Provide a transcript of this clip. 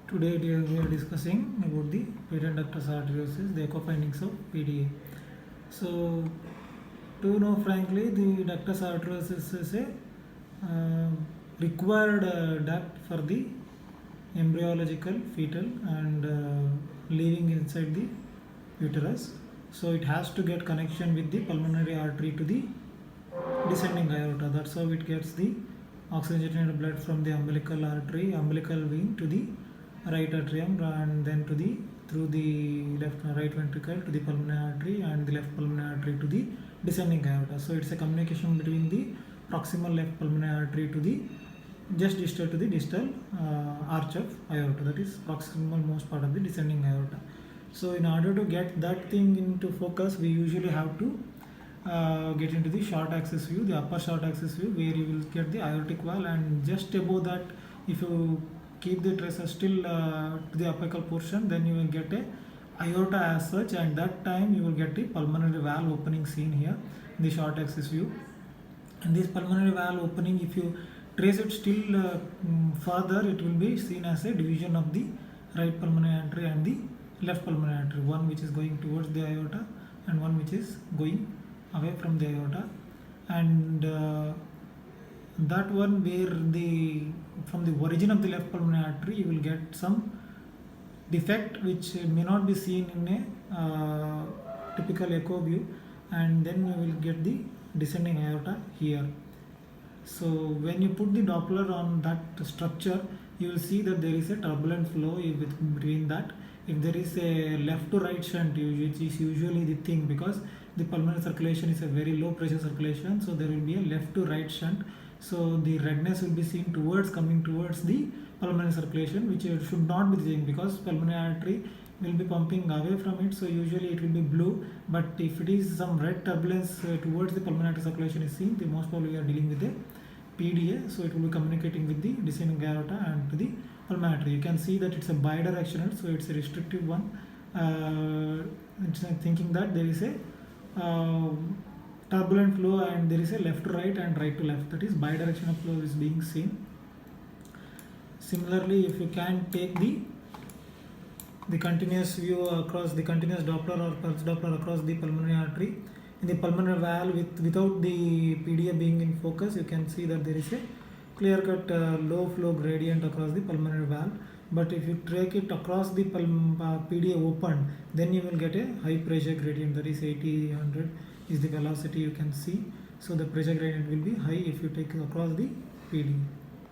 Today we are discussing about the patent ductus arteriosus, the echo findings of PDA. So, to know frankly, the ductus arteriosus is a required duct for the embryological, fetal, and living inside the uterus. So, it has to get connection with the pulmonary artery to the descending aorta. That's how it gets the oxygenated blood from the umbilical artery, umbilical vein to the right atrium, and then to the through the right ventricle to the pulmonary artery, and the left pulmonary artery to the descending aorta. So it's a communication between the proximal left pulmonary artery to the just distal to the distal arch of aorta, that is proximal most part of the descending aorta. So in order to get that thing into focus, we usually have to get into the short axis view, the upper short axis view, where you will get the aortic wall, and just above that, if you keep the tracer still to the apical portion, then you will get a aorta as such, and that time you will get the pulmonary valve opening seen here in the short axis view. And this pulmonary valve opening, if you trace it still further, it will be seen as a division of the right pulmonary artery and the left pulmonary artery, one which is going towards the aorta and one which is going away from the aorta. And that one where from the origin of the left pulmonary artery, you will get some defect which may not be seen in a typical echo view, and then you will get the descending aorta here. So when you put the Doppler on that structure, you will see that there is a turbulent flow between that. If there is a left to right shunt, which is usually the thing, because the pulmonary circulation is a very low pressure circulation, so there will be a left to right shunt. So the redness will be seen coming towards the pulmonary circulation, which should not be the thing, because pulmonary artery will be pumping away from it, so usually it will be blue. But if it is some red turbulence towards the pulmonary circulation is seen, the most probably we are dealing with a PDA, so it will be communicating with the descending aorta and to the pulmonary artery. You can see that it's a bidirectional, so it's a restrictive one. It's thinking that there is a turbulent flow and there is a left to right and right to left, that is bidirectional flow is being seen. Similarly, if you can take the continuous view across the continuous Doppler or pulse Doppler across the pulmonary artery, in the pulmonary valve without the PDA being in focus, you can see that there is a clear-cut low flow gradient across the pulmonary valve. But if you take it across the PDA open, then you will get a high pressure gradient, that is 80-100 is the velocity you can see. So the pressure gradient will be high if you take it across the PDA.